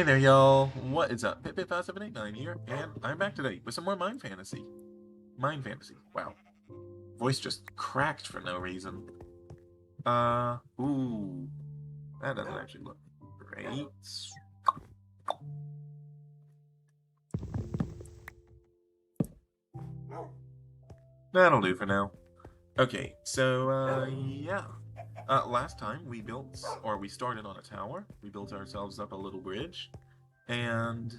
Hey there, y'all. What is up? Pip5789 here, and I'm back today with some more Mine Fantasy. Mine Fantasy. Wow. Voice just cracked for no reason. Ooh. That doesn't actually look great. That'll do for now. Okay, so, yeah. Last time we started on a tower. We built ourselves up a little bridge, and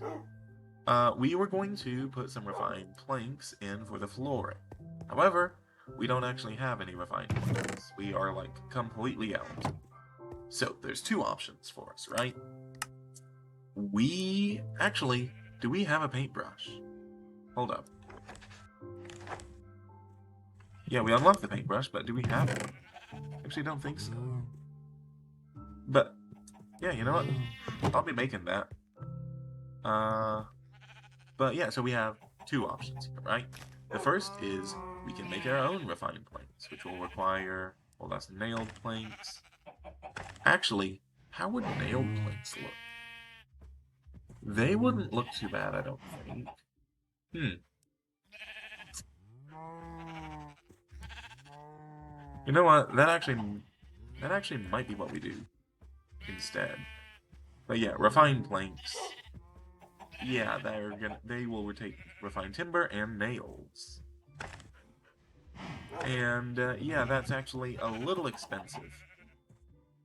we were going to put some refined planks in for the flooring. However, we don't actually have any refined planks. We are, like, completely out. So, there's two options for us, right? Do we have a paintbrush? Hold up. Yeah, we unlocked the paintbrush, but do we have one? Actually, don't think so. But, yeah, you know what? I'll be making that. But yeah, so we have two options here, right? The first is we can make our own refined planks, which will require, well, that's nailed planks. Actually, how would nailed planks look? They wouldn't look too bad, I don't think. You know what? That actually might be what we do instead. But yeah, refined planks. Yeah, they will take refined timber and nails. And yeah, that's actually a little expensive.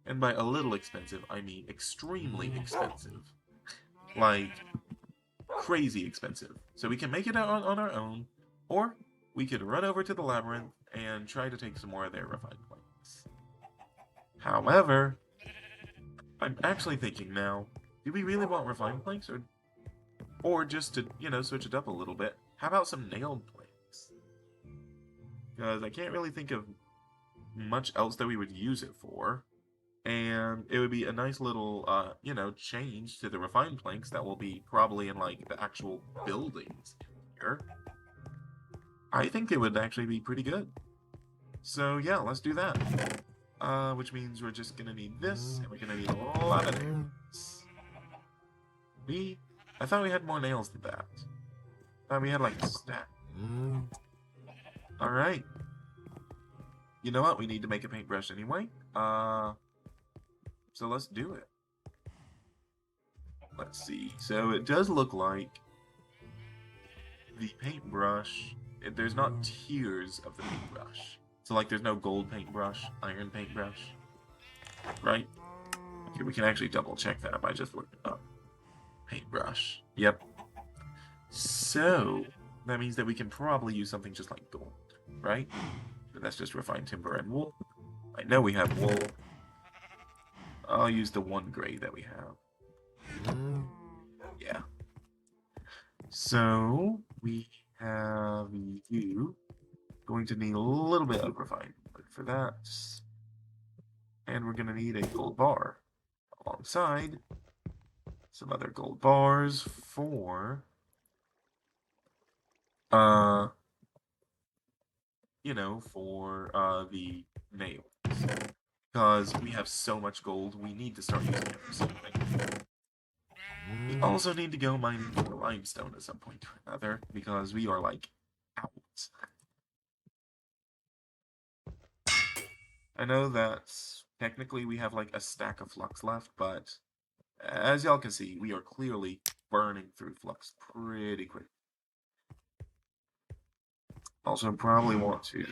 And by a little expensive, I mean extremely expensive. Like, crazy expensive. So we can make it out on our own, or we could run over to the labyrinth and try to take some more of their refined planks. However, I'm actually thinking now, do we really want refined planks, or just to, switch it up a little bit, how about some nailed planks? Because I can't really think of much else that we would use it for. And it would be a nice little, change to the refined planks that will be probably in, like, the actual buildings here. I think it would actually be pretty good. So, yeah, let's do that. Which means we're just gonna need this, and we're gonna need a lot of nails. I thought we had more nails than that. I thought we had, like, a stack. Alright. You know what? We need to make a paintbrush anyway. So let's do it. Let's see. So it does look like the paintbrush, there's not tiers of the paintbrush. So, like, there's no gold paintbrush, iron paintbrush, right? Okay, we can actually double check that by just looking up. Paintbrush. Yep. So, that means that we can probably use something just like gold, right? And that's just refined timber and wool. I know we have wool. I'll use the one gray that we have. Yeah. So, we have you going to need a little bit of refined wood for that. And we're going to need a gold bar alongside some other gold bars for, the nails. Because we have so much gold, we need to start using it for something. We also need to go mining for limestone at some point or another, because we are, like, out. I know that technically we have, like, a stack of flux left, but as y'all can see, we are clearly burning through flux pretty quick. Also, probably want to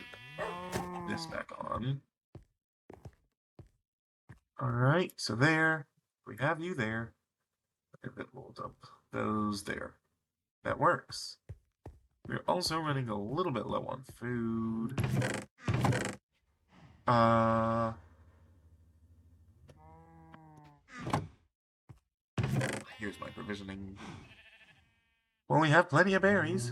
put this back on. Alright, so there. We have you there. And then we'll dump those there. That works. We're also running a little bit low on food. Here's my provisioning. Well, we have plenty of berries.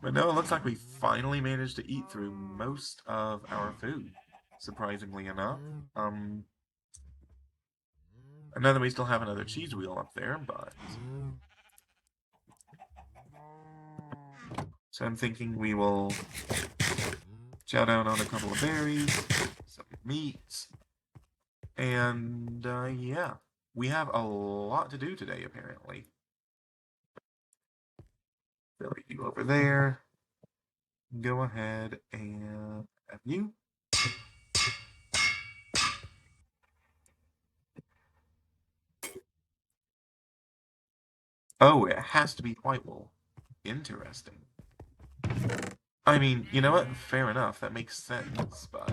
But no, it looks like we finally managed to eat through most of our food, surprisingly enough. I know that we still have another cheese wheel up there, but... So I'm thinking we will chow down on a couple of berries, some meat, And, yeah. We have a lot to do today, apparently. Throw you over there. Go ahead and have you. Oh, it has to be white wool. Interesting. I mean, you know what? Fair enough. That makes sense, but...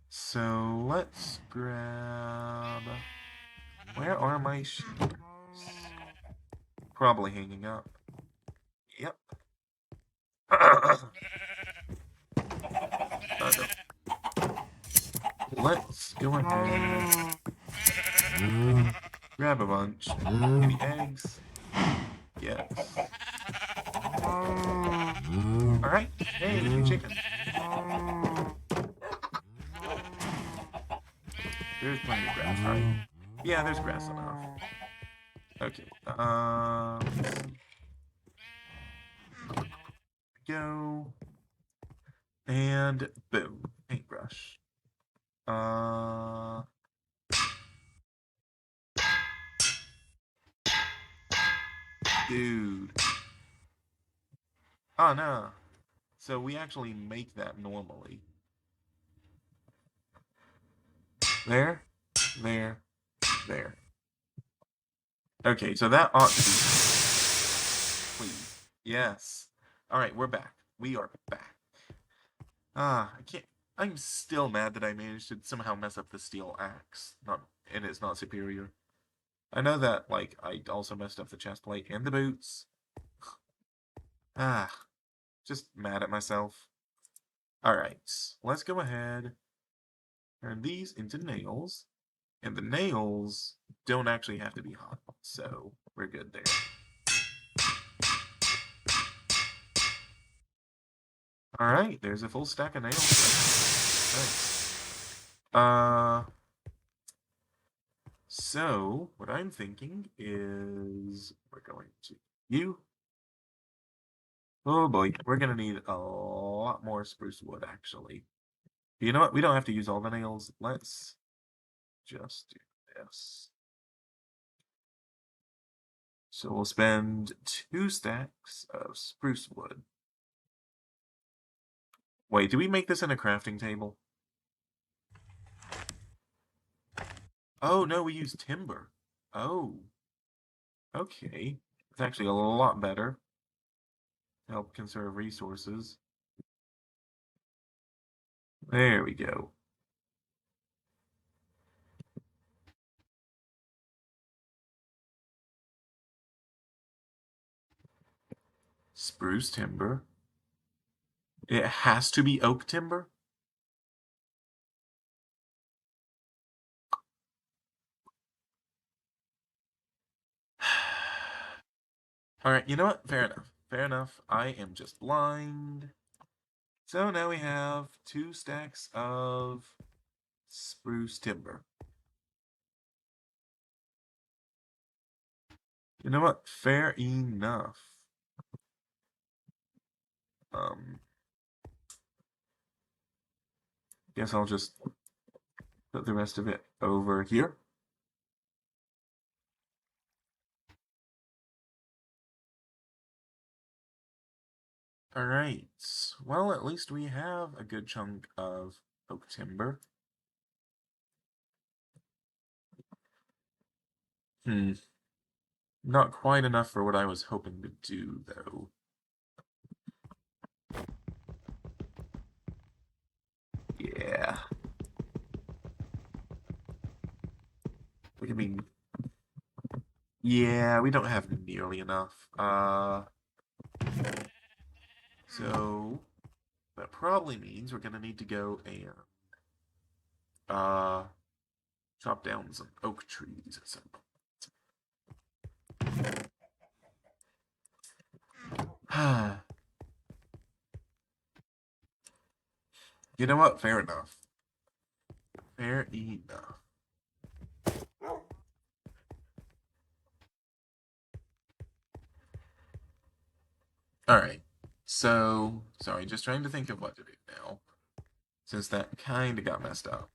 So, let's grab... Where are my sheep? Probably hanging up. Yep. No. Let's go ahead. Grab a bunch. Maybe eggs. Yes. Alright. Hey, two chickens. There's plenty of grass, right? Yeah, there's grass enough. Okay. Go. And boom. Paintbrush. Dude. Oh, no. So we actually make that normally. There. There. There. Okay, so that ought to be... Please. Yes. Alright, we're back. We are back. I can't... I'm still mad that I managed to somehow mess up the steel axe. And it's not superior. I know that, like, I also messed up the chest plate and the boots. Just mad at myself. Alright, let's go ahead. Turn these into nails. And the nails don't actually have to be hot, so we're good there. Alright, there's a full stack of nails. Nice. So, what I'm thinking is we're going to you. Oh boy, we're gonna need a lot more spruce wood, actually. You know what? We don't have to use all the nails. Let's just do this. So we'll spend 2 stacks of spruce wood. Wait, do we make this in a crafting table? Oh, no, we use timber. Oh. Okay. It's actually a lot better. Help conserve resources. There we go. Spruce timber. It has to be oak timber? Alright, you know what? Fair enough. Fair enough. I am just blind. So now we have 2 stacks of spruce timber. You know what? Fair enough. Guess I'll just put the rest of it over here. Alright. Well, at least we have a good chunk of oak timber. Not quite enough for what I was hoping to do, though. Yeah. I mean, yeah, we don't have nearly enough. So that probably means we're gonna need to go and chop down some oak trees at some point. You know what? Fair enough. Fair enough. Alright. So, sorry, just trying to think of what to do now. Since that kinda got messed up.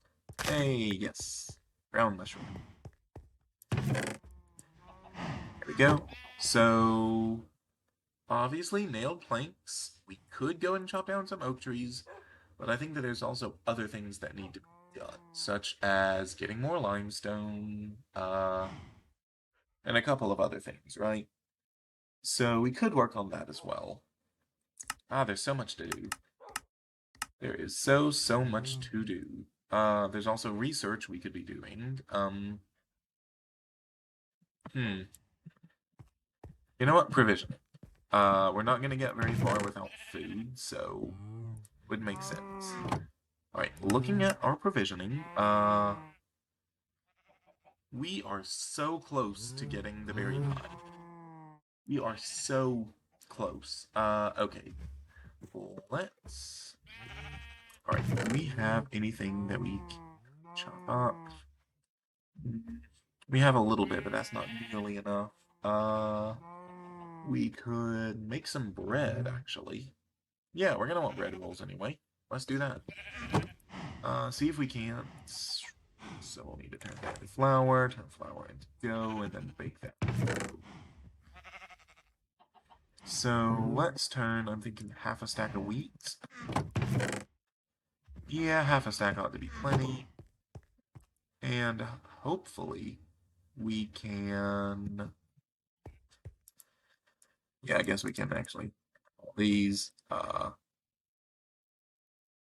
Hey, yes. Brown mushroom. There we go. So, obviously, nailed planks. We could go and chop down some oak trees, but I think that there's also other things that need to be done, such as getting more limestone, and a couple of other things, right? So we could work on that as well. Ah, there's so much to do. There is so much to do. There's also research we could be doing. Hmm. You know what? Provision. We're not gonna get very far without food, so would make sense. Alright, looking at our provisioning, we are so close to getting the berry pie. We are so close. Okay. Let's... Alright, do we have anything that we can chop up? We have a little bit, but that's not nearly enough. We could make some bread, actually. Yeah, we're gonna want bread rolls anyway. Let's do that. See if we can't. So we'll need to turn flour into dough, and then bake that. So let's turn, I'm thinking half a stack of wheat. Yeah, half a stack ought to be plenty. And hopefully we can... Yeah, I guess we can actually. These,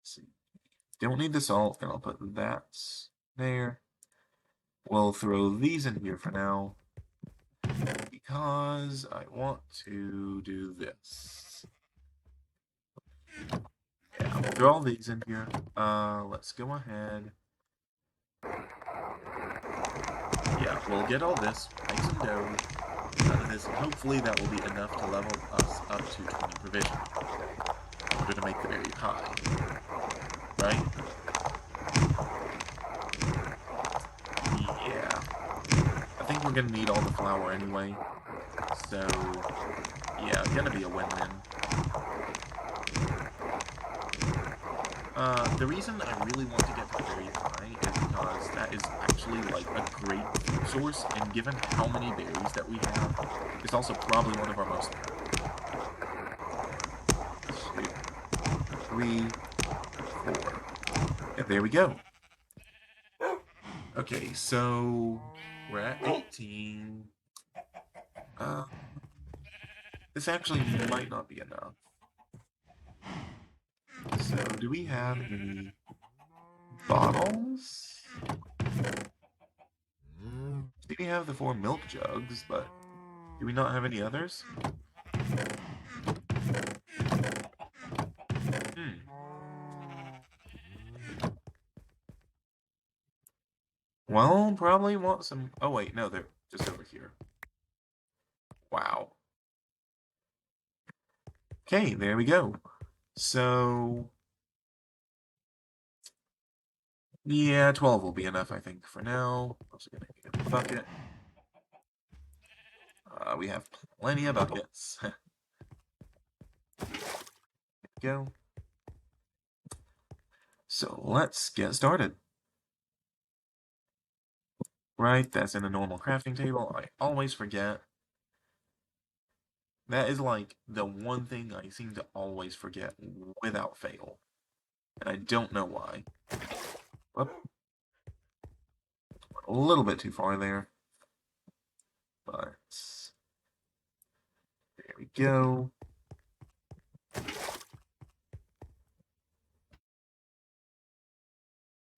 see. Don't need the salt, and I'll put that there. We'll throw these in here for now, because I want to do this. Yeah, we'll throw all these in here. Let's go ahead. Yeah, we'll get all this, make some dough out of this, and hopefully that will be enough to level us up to 20 provision in order to make the berry pie. Right? Yeah. I think we're gonna need all the flour anyway. So, yeah, it's gonna be a win-win. The reason I really want to get the berry pie is because that is actually like a great food source, and given how many berries that we have, it's also probably one of our most... 2, 3, 4. And there we go. Okay, so we're at 18. This actually might not be enough. So, do we have any bottles? We have the 4 milk jugs, but do we not have any others? Well, probably want some... Oh, wait, no, they're just over here. Wow. Okay, there we go. So... Yeah, 12 will be enough, I think, for now. Also gonna need a bucket. We have plenty of buckets. There we go. So let's get started. Right, that's in a normal crafting table. I always forget. That is like the one thing I seem to always forget without fail. And I don't know why. Whoop. A little bit too far there. But there we go.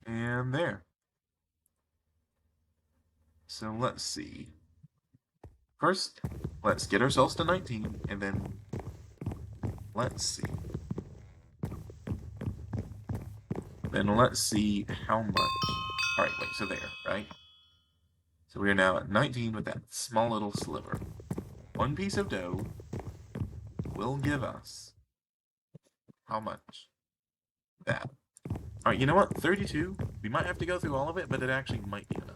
And there. So let's see. First, let's get ourselves to 19, and then let's see. Then let's see how much. Alright, wait, so there, right? So we are now at 19 with that small little sliver. One piece of dough will give us how much? That. Alright, you know what? 32. We might have to go through all of it, but it actually might be enough.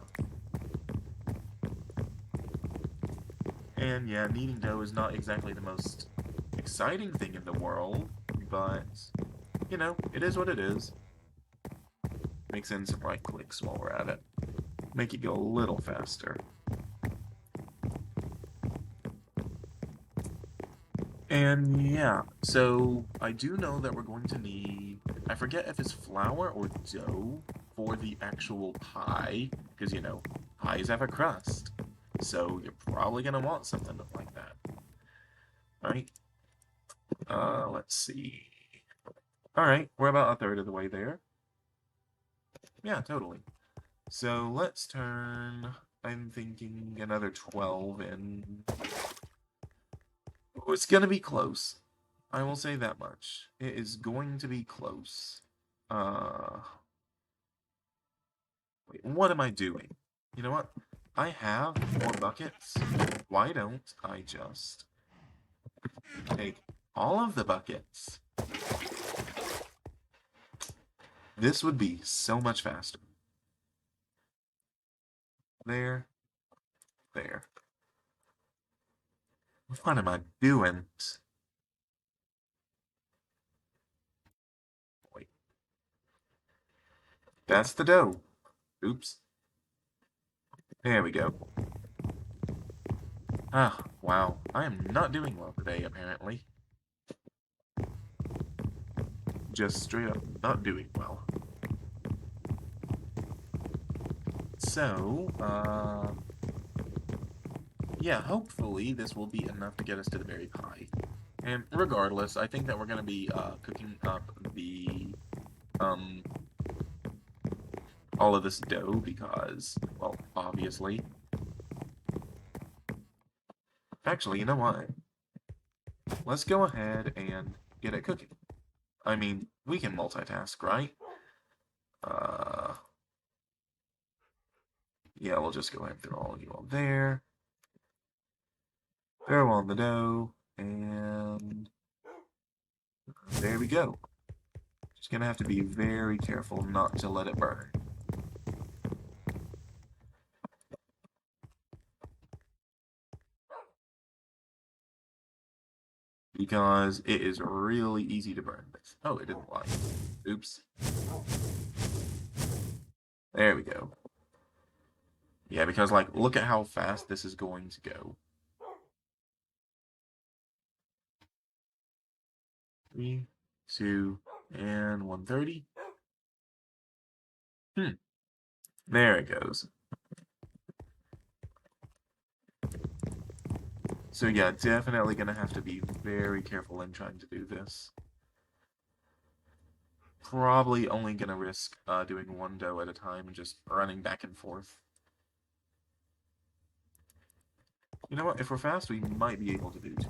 And yeah, kneading dough is not exactly the most exciting thing in the world, but, you know, it is what it is. mix in some right clicks while we're at it. Make it go a little faster. And yeah, so I do know that we're going to need, I forget if it's flour or dough for the actual pie, because, you know, pies have a crust. So you're probably going to want something like that. Alright, let's see. Alright, we're about a third of the way there. Yeah, totally. So let's turn, I'm thinking another 12 in. It's going to be close. I will say that much. It is going to be close. Wait, what am I doing? You know what? I have more buckets. Why don't I just take all of the buckets? This would be so much faster. There. There. What am I doing? Wait. That's the dough. Oops. There we go. Ah, wow. I am not doing well today, apparently. Just straight up not doing well. So, yeah, hopefully this will be enough to get us to the berry pie. And regardless, I think that we're going to be cooking up the, all of this dough because, well, obviously. Actually, you know what? Let's go ahead and get it cooking. I mean, we can multitask, right? Yeah, we'll just go ahead and throw all of you all there. Throw on the dough, and there we go. Just gonna have to be very careful not to let it burn. Because it is really easy to burn this. Oh, it didn't light. Oops. There we go. Yeah, because, like, look at how fast this is going to go. 3, 2, and 130. There it goes. So yeah, definitely gonna have to be very careful in trying to do this. Probably only gonna risk doing one dough at a time and just running back and forth. You know what? If we're fast, we might be able to do two.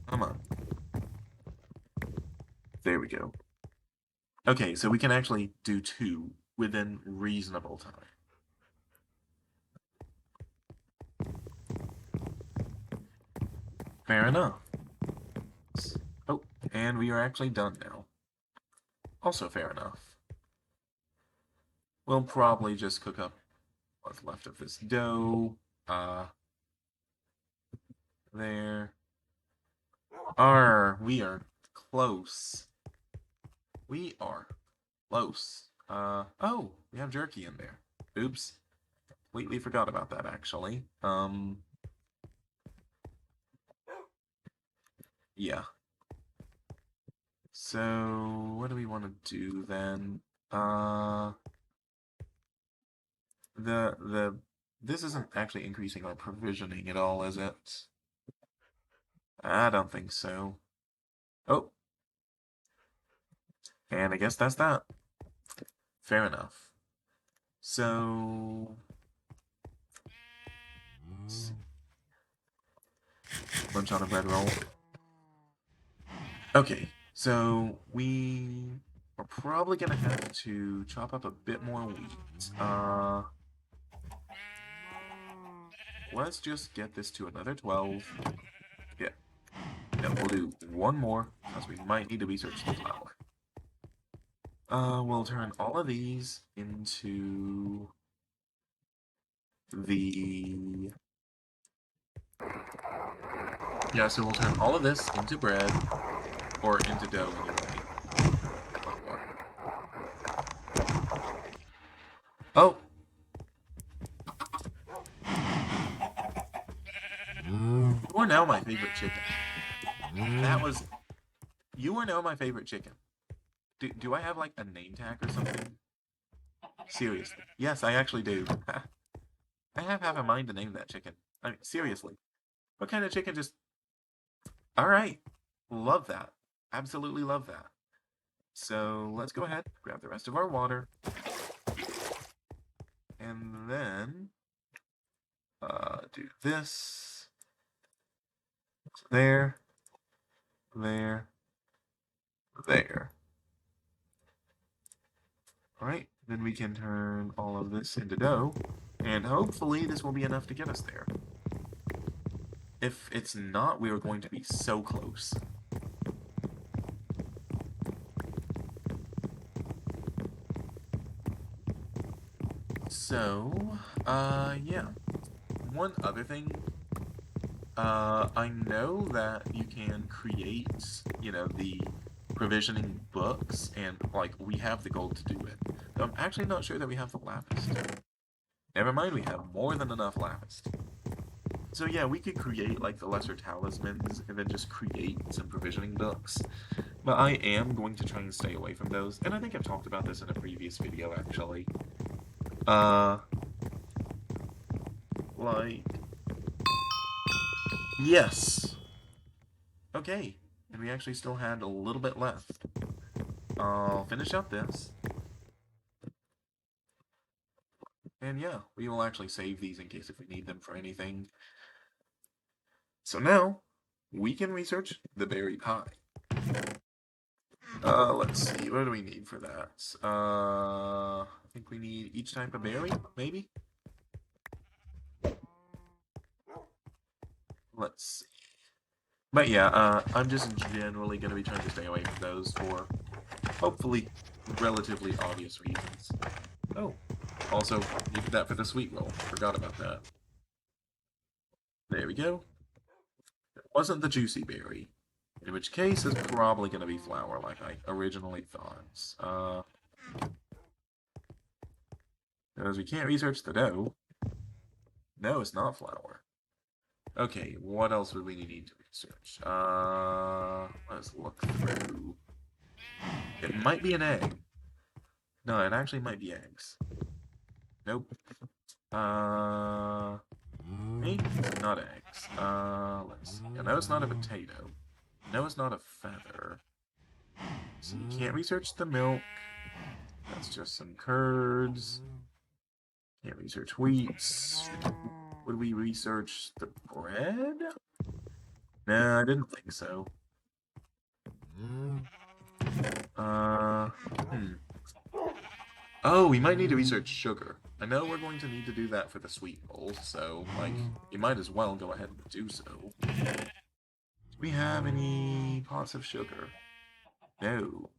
Come on. There we go. Okay, so we can actually do two within reasonable time. Fair enough. Oh, and we are actually done now. Also fair enough. We'll probably just cook up what's left of this dough. There. We are close. We are close. Oh, we have jerky in there. Oops. Completely forgot about that, actually. Yeah. So, what do we want to do then? This isn't actually increasing our provisioning at all, is it? I don't think so. Oh. And I guess that's that. Fair enough. So... Lunch on a bread roll. Okay, so we are probably gonna have to chop up a bit more wheat. Let's just get this to another 12. Yeah. No, we'll do one more, because we might need to research the flour. We'll turn all of these into the... Yeah, so we'll turn all of this into bread. Or into dough, anyway. Oh! You are now my favorite chicken. That was... You are now my favorite chicken. Do I have, like, a name tag or something? Seriously. Yes, I actually do. I have half a mind to name that chicken. I mean, seriously. What kind of chicken just... Alright. Love that. Absolutely love that. So, let's go ahead, grab the rest of our water. And then... do this. There. There. There. Alright, then we can turn all of this into dough, and hopefully this will be enough to get us there. If it's not, we are going to be so close. So, yeah. One other thing, I know that you can create, you know, the provisioning books, and, like, we have the gold to do it. But I'm actually not sure that we have the lapis. Never mind, we have more than enough lapis. So yeah, we could create, like, the lesser talismans, and then just create some provisioning books. But I am going to try and stay away from those, and I think I've talked about this in a previous video, actually. Like... Yes! Okay, and we actually still had a little bit left. I'll finish up this. And yeah, we will actually save these in case if we need them for anything. So now, we can research the berry pie. Let's see, what do we need for that? I think we need each type of berry, maybe? Let's see. But yeah, I'm just generally going to be trying to stay away from those for, hopefully, relatively obvious reasons. Oh, also, needed that for the sweet roll. Forgot about that. There we go. It wasn't the juicy berry. In which case, it's probably going to be flour, like I originally thought. Because we can't research the dough. No, it's not flour. Okay, what else would we need to research? Let's look through. It might be an egg. No, it actually might be eggs. Nope. Maybe not eggs. Let's see. No, it's not a potato. No, it's not a feather. So you can't research the milk. That's just some curds. Can't research wheats. Would we research the bread? No, I didn't think so. Oh, we might need to research sugar. I know we're going to need to do that for the sweet roll, so, like, you might as well go ahead and do so. Do we have any pots of sugar? No.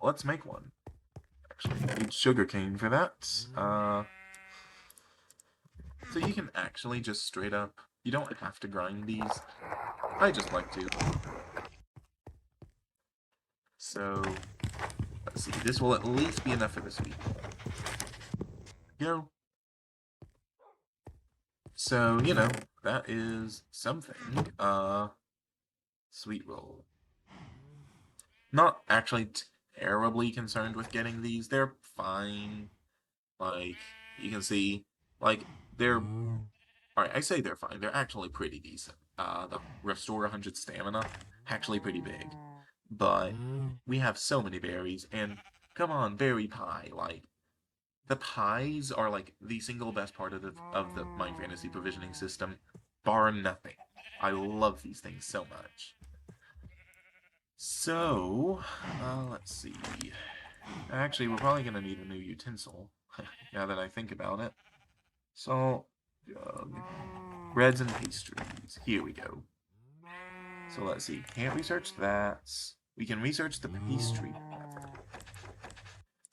Let's make one. Actually, I need sugarcane for that. So you can actually just straight up... You don't have to grind these. I just like to. So... Let's see, this will at least be enough for the sweet roll. Go. So, you know, that is something. Sweet roll. Not actually terribly concerned with getting these. They're fine. Like, you can see, like, they're... Alright, I say they're fine. They're actually pretty decent. The Restore 100 Stamina, actually pretty big. But we have so many berries, and come on, berry pie, like, the pies are, like, the single best part of the MineFantasy provisioning system, bar nothing. I love these things so much. So, let's see. Actually, we're probably going to need a new utensil, now that I think about it. Salt, jug, breads and pastries. Here we go. So let's see. Can't research that. We can research the pastry pepper,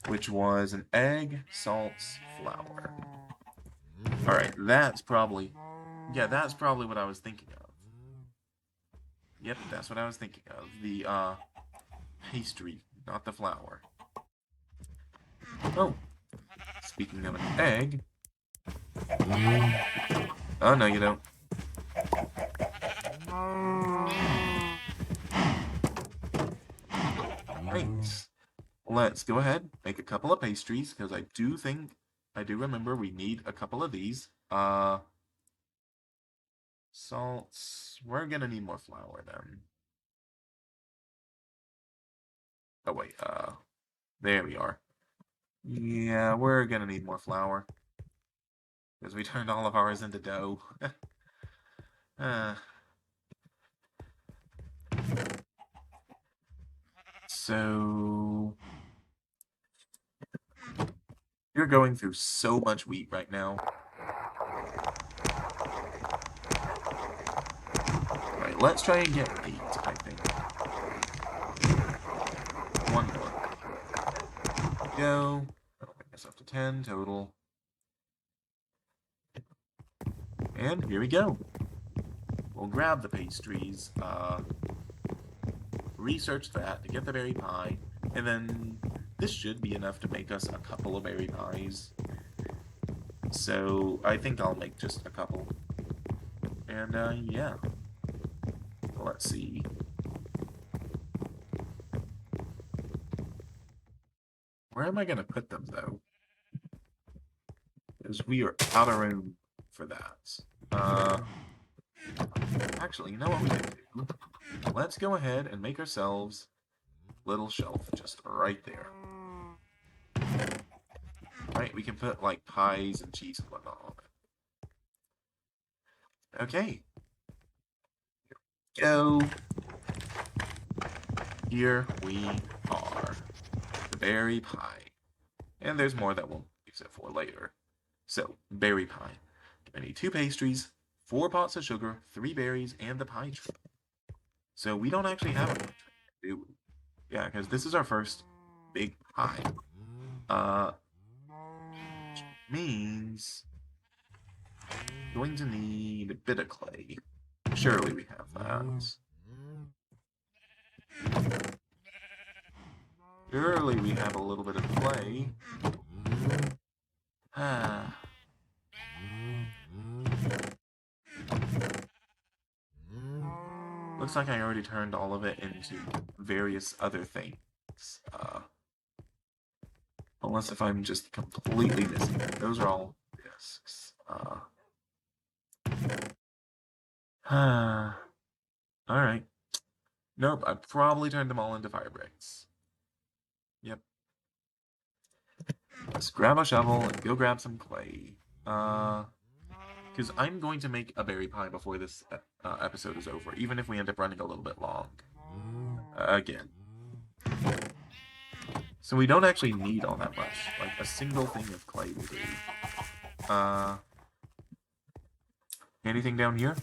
which was an egg, salt, flour. Alright, that's probably... Yeah, that's probably what I was thinking of. Yep, that's what I was thinking of. The, pastry, not the flour. Oh, speaking of an egg... Oh, no, you don't. Right. Let's go ahead, make a couple of pastries, because I do remember we need a couple of these. Salts. We're gonna need more flour then. Oh, wait, there we are. Yeah, we're gonna need more flour. Because we turned all of ours into dough. uh, so... You're going through so much wheat right now. Alright, let's try and get 8, I think. One more. Go. That'll bring us up to 10 total. And here we go. We'll grab the pastries, research that to get the berry pie, and then this should be enough to make us a couple of berry pies. So I think I'll make just a couple. And yeah. Let's see. Where am I going to put them, though? Because we are out of room for that. Actually, you know what we can do? Let's go ahead and make ourselves a little shelf just right there. Right, we can put, like, pies and cheese and whatnot on it. Okay. Go. Here we are. The berry pie. And there's more that we'll use it for later. So, berry pie. I need 2 pastries, 4 pots of sugar, 3 berries, and the pie tray. So we don't actually have a pie tray, do we? Yeah, because this is our first big pie. Which means we're going to need a bit of clay. Surely we have that. Surely we have a little bit of clay. Looks like I already turned all of it into various other things. Unless if I'm just completely missing it. Those are all discs. Alright. Nope, I probably turned them all into fire bricks. Yep. Let's grab a shovel and go grab some clay. Because I'm going to make a berry pie before this episode is over, even if we end up running a little bit long. Again. So we don't actually need all that much. Like, a single thing of clay will do. Anything down here?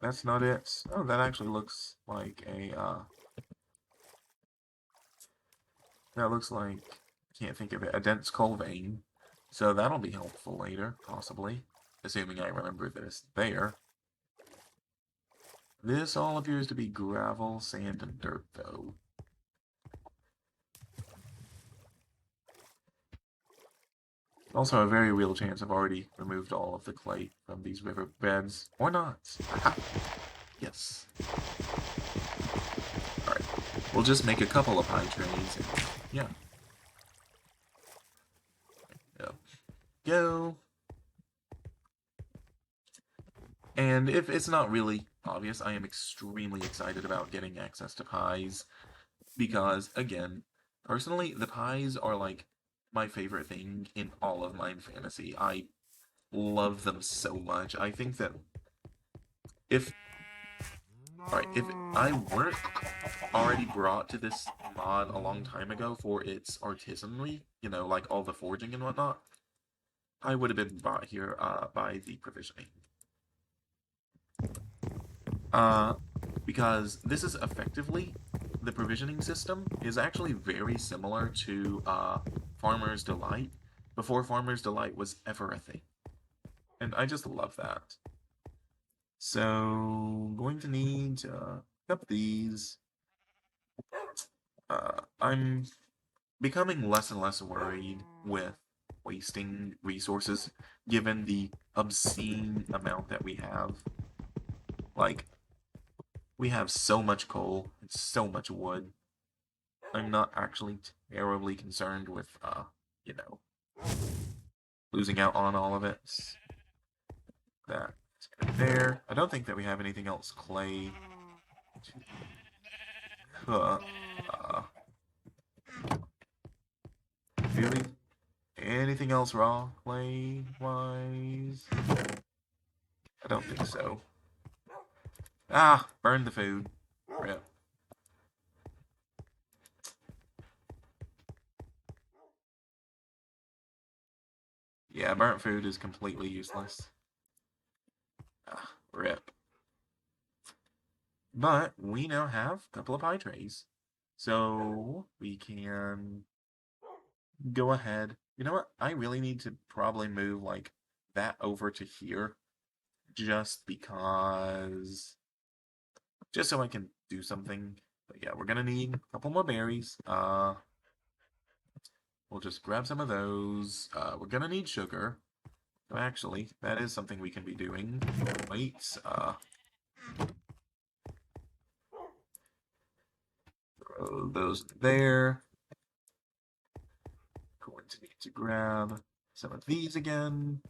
That's not it. Oh, that actually looks like a, that looks like, can't think of it, a dense coal vein. So that'll be helpful later, possibly. Assuming I remember this there. This all appears to be gravel, sand, and dirt, though. Also, a very real chance I've already removed all of the clay from these river beds. Or not. Aha. Yes. Alright. We'll just make a couple of pie trays. And, yeah. Yep. Go. And if it's not really obvious, I am extremely excited about getting access to pies. Because, again, personally, the pies are like my favorite thing in all of MineFantasy. I love them so much. I think that if I weren't already brought to this mod a long time ago for its artisanry, you know, like all the forging and whatnot, I would have been brought here by the provisioning. Because this is effectively, the provisioning system is actually very similar to Farmer's Delight, before Farmer's Delight was ever a thing. And I just love that. So, going to need to pick up these. I'm becoming less and less worried with wasting resources, given the obscene amount that we have. Like, we have so much coal and so much wood. I'm not actually terribly concerned with, you know, losing out on all of it. That there. I don't think that we have anything else clay to cook. Do we? Anything else raw clay wise? I don't think so. Ah, burn the food. Rip. Yeah, burnt food is completely useless. Ah, rip. But we now have a couple of pie trays. So we can go ahead. You know what? I really need to probably move like that over to here. Just because. Just so I can do something. But yeah, we're gonna need a couple more berries. We'll just grab some of those. We're gonna need sugar. Oh, actually, that is something we can be doing. Wait, throw those there. Going to need to grab some of these again.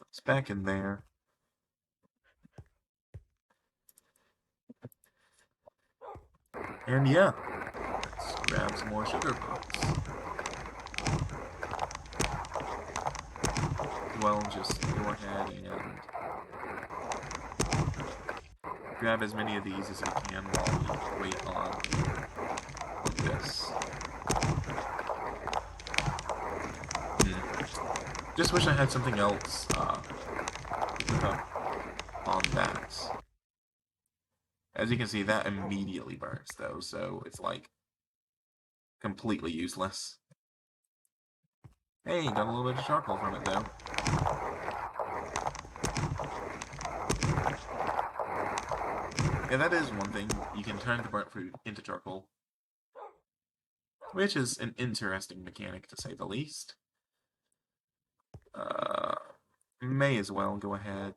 It's back in there. And yeah, let's grab some more sugar pots. Well, just go ahead and grab as many of these as I can while we wait on this. Just wish I had something else on that. As you can see, that immediately burns though, so it's like completely useless. Hey, got a little bit of charcoal from it though. Yeah, that is one thing. You can turn the burnt fruit into charcoal. Which is an interesting mechanic, to say the least. May as well go ahead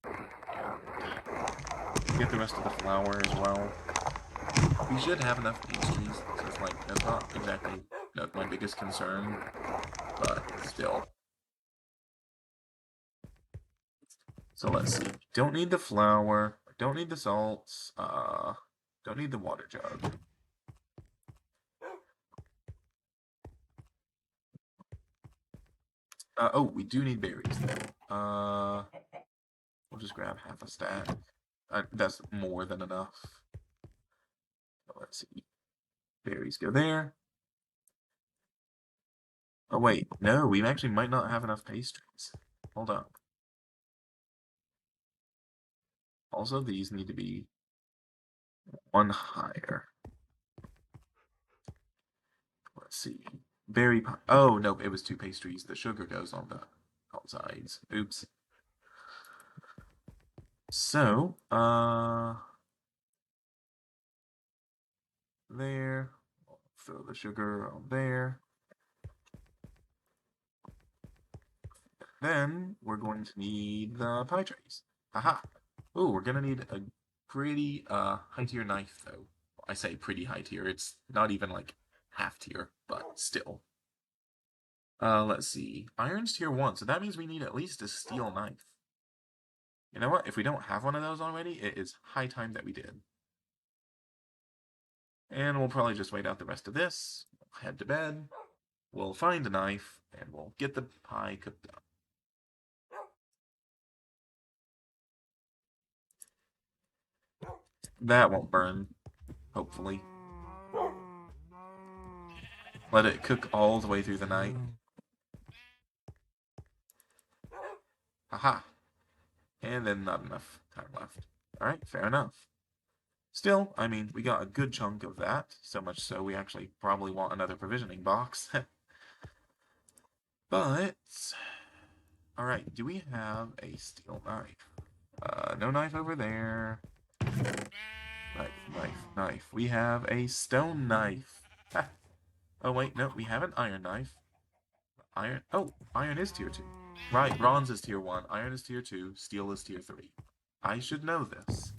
and get the rest of the flour as well. We should have enough pastries, so it's like, that's not exactly my biggest concern, but still. So let's see. Don't need the flour, don't need the salts, don't need the water jug. Oh, we do need berries though. We'll just grab half a stack. That's more than enough. Let's see. Berries go there. Oh wait, no, we actually might not have enough pastries. Hold up. Also, these need to be one higher. Let's see. Berry pie. Oh, no, it was two pastries. The sugar goes on the outsides. Oops. So, there. Throw the sugar on there. Then we're going to need the pie trays. Haha. Ooh, we're gonna need a pretty high tier knife though. I say pretty high tier. It's not even like half tier, but still. Let's see. Iron's tier 1, so that means we need at least a steel knife. You know what? If we don't have one of those already, it is high time that we did. And we'll probably just wait out the rest of this. Head to bed. We'll find a knife, and we'll get the pie cooked up. That won't burn, hopefully. Let it cook all the way through the night. Haha. And then not enough time left. Alright, fair enough. Still, I mean, we got a good chunk of that, so much so we actually probably want another provisioning box. But, alright, do we have a steel knife? No knife over there. Knife, knife, knife. We have a stone knife. Ha. Oh, wait, no, we have an iron knife. Iron. Oh, iron is tier 2. Right, bronze is tier 1, iron is tier 2, steel is tier 3. I should know this.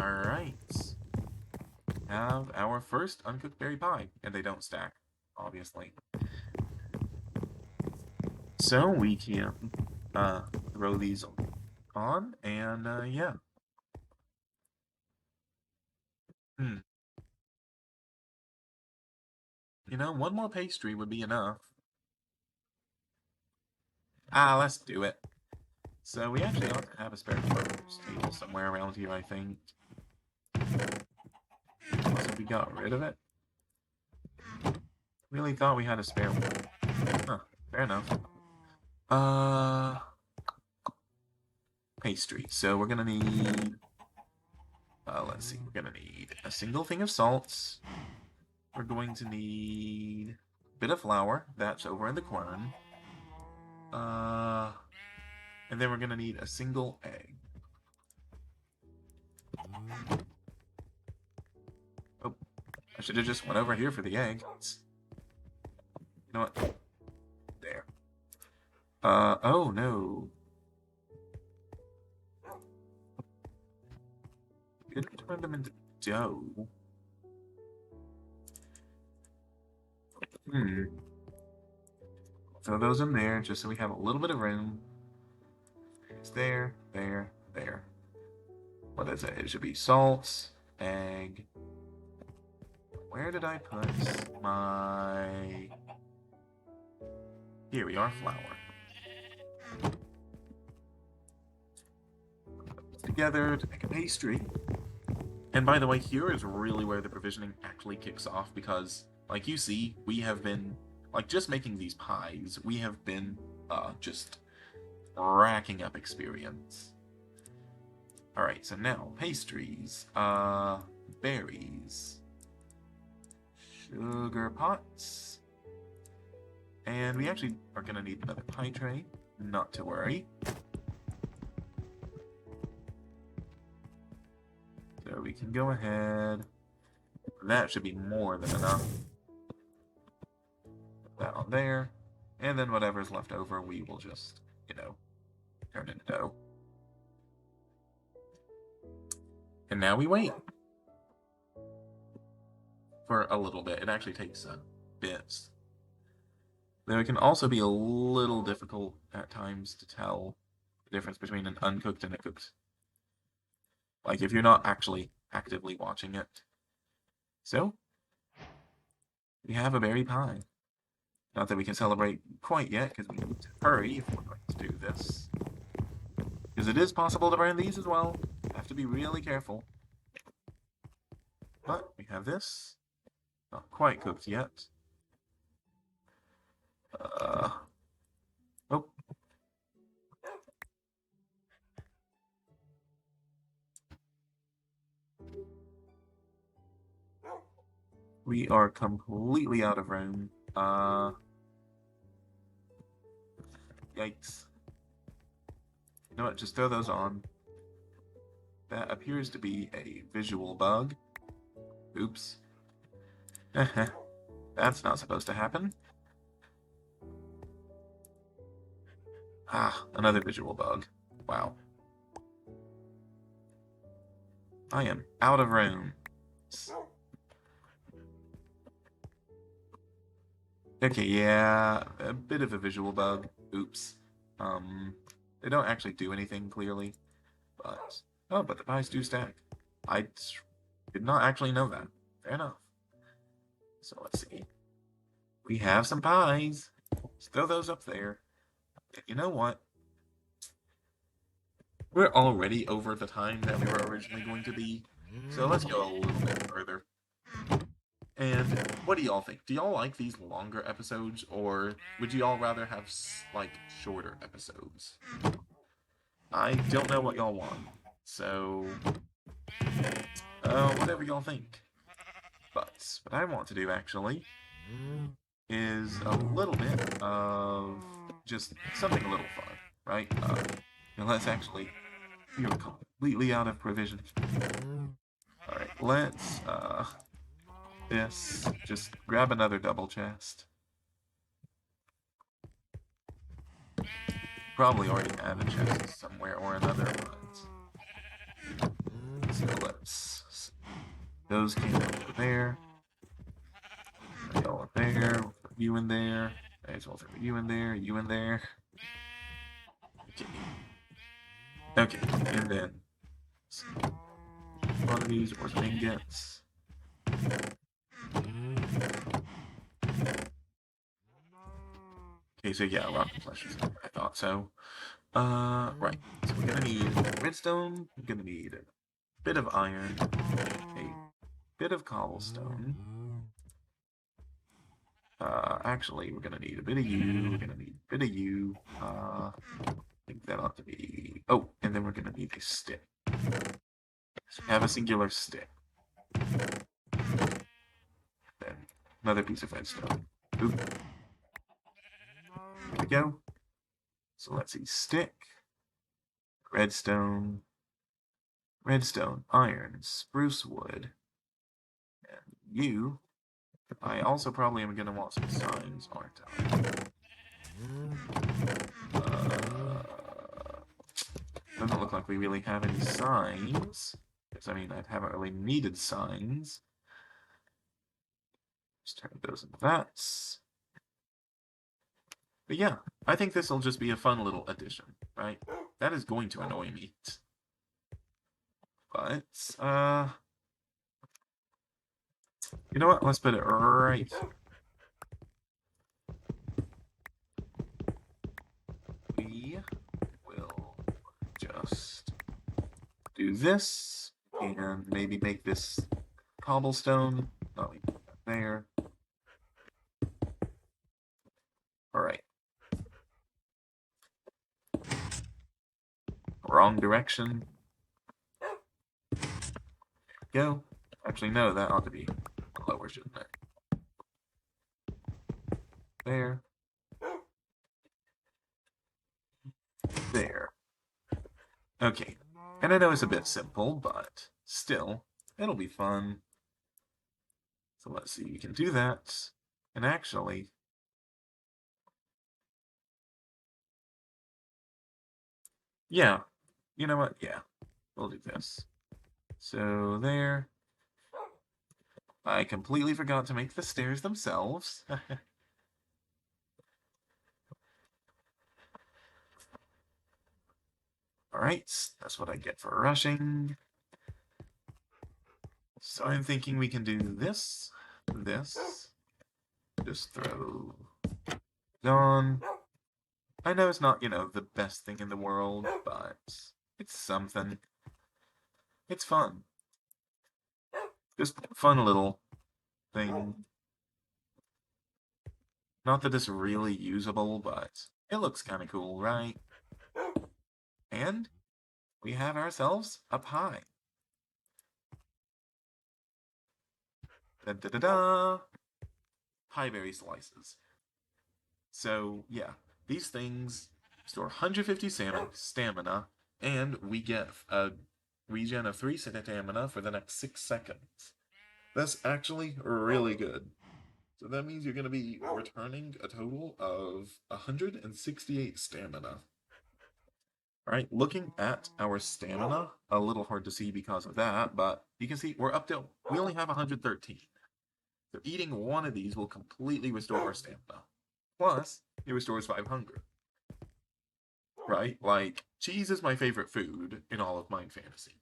Alright. Have our first uncooked berry pie. And they don't stack, obviously. So we can throw these on, and yeah. Hmm. You know, one more pastry would be enough. Let's do it. So we actually ought to have a spare table somewhere around here, I think. So we got rid of it. Really thought we had a spare one. Huh, fair enough. Pastry. So we're gonna need... let's see, we're gonna need a single thing of salts. We're going to need a bit of flour. That's over in the quern. And then we're gonna need a single egg. Oh, I should have just went over here for the egg. You know what? There. Oh no. Didn't turn them into dough. Throw those in there just so we have a little bit of room. It's there, there, there. What is it? It should be salt, egg. Where did I put my... Here we are, flour. Together to make a pastry. And by the way, here is really where the provisioning actually kicks off because, like you see, we have been, like, just making these pies, we have been, just racking up experience. Alright, so now, pastries, berries, sugar pots, and we actually are gonna need another pie tray, not to worry. So we can go ahead. That should be more than enough. Put that on there. And then whatever's left over, we will just, you know, turn into dough. And now we wait. For a little bit. It actually takes bits. Though it can also be a little difficult at times to tell the difference between an uncooked and a cooked. Like, if you're not actually actively watching it. So, we have a berry pie. Not that we can celebrate quite yet, because we need to hurry if we're going to do this. Because it is possible to burn these as well. Have to be really careful. But we have this. Not quite cooked yet. Oh. We are completely out of room. Yikes. You know what? Just throw those on. That appears to be a visual bug. Oops. That's not supposed to happen. Another visual bug. Wow. I am out of room. Okay, yeah, a bit of a visual bug. Oops. They don't actually do anything, clearly. But, oh, but the pies do stack. I did not actually know that. Fair enough. So let's see. We have some pies. Let's throw those up there. And you know what? We're already over the time that we were originally going to be. So let's go a little bit further. And what do y'all think? Do y'all like these longer episodes, or would y'all rather have, like, shorter episodes? I don't know what y'all want. So, whatever y'all think. But what I want to do, actually, is a little bit of just something a little fun, right? And let's actually, we are completely out of provisions. Alright, let's, just grab another double chest. Probably already have a chest somewhere or another, but so let's, those can go there. Go there, you in there. May as well throw you in there, you in there. Okay, and then one of these or ingots. Okay, so yeah, rocket flashes. I thought so. Right. So we're gonna need redstone. We're gonna need a bit of iron, a bit of cobblestone. Actually, we're gonna need a bit of you. We're gonna need a bit of you. I think that ought to be. Oh, and then we're gonna need a stick. So have a singular stick. Then another piece of redstone. Oop. There we go. So let's see. Stick, redstone, redstone, iron, spruce wood, and you. I also probably am gonna want some signs, aren't I? Doesn't look like we really have any signs. Because, I mean, I haven't really needed signs. Just turn those into that. But yeah, I think this will just be a fun little addition, right? That is going to annoy me. But, you know what? Let's put it right here. We will just do this and maybe make this cobblestone. Oh, we put that there. Alright. Wrong direction. Go. Actually, no, that ought to be lower, shouldn't it? There. There. Okay. And I know it's a bit simple, but still, it'll be fun. So let's see, we can do that. And actually, yeah, you know what? Yeah, we'll do this. So there. I completely forgot to make the stairs themselves. Alright, that's what I get for rushing. So I'm thinking we can do this, this, just throw on. I know it's not, the best thing in the world, but it's something. It's fun. Just fun little thing. Not that it's really usable, but it looks kind of cool, right? And we have ourselves a pie. Da-da-da-da! Pieberry slices. So, yeah, these things store 150 stamina, and we get a regen of 3 stamina for the next 6 seconds. That's actually really good. So that means you're going to be returning a total of 168 stamina. Alright, looking at our stamina, a little hard to see because of that, but you can see we're up to, we only have 113. So eating one of these will completely restore our stamina. Plus, it restores 500. Right? Like, cheese is my favorite food in all of MineFantasy.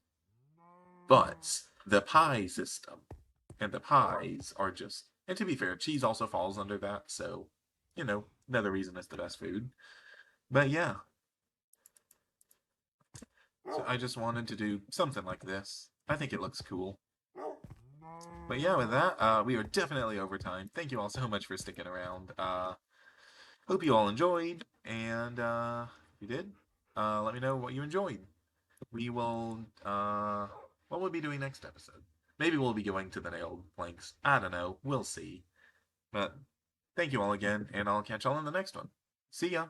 But the pie system, and the pies are just, and to be fair, cheese also falls under that, so, another reason it's the best food. But yeah. So I just wanted to do something like this. I think it looks cool. But yeah, with that, we are definitely over time. Thank you all so much for sticking around. Hope you all enjoyed, and if you did, let me know what you enjoyed. We will, what we'll be doing next episode. Maybe we'll be going to the nailed planks. I don't know. We'll see. But Thank you all again, and I'll catch y'all in the next one. See ya!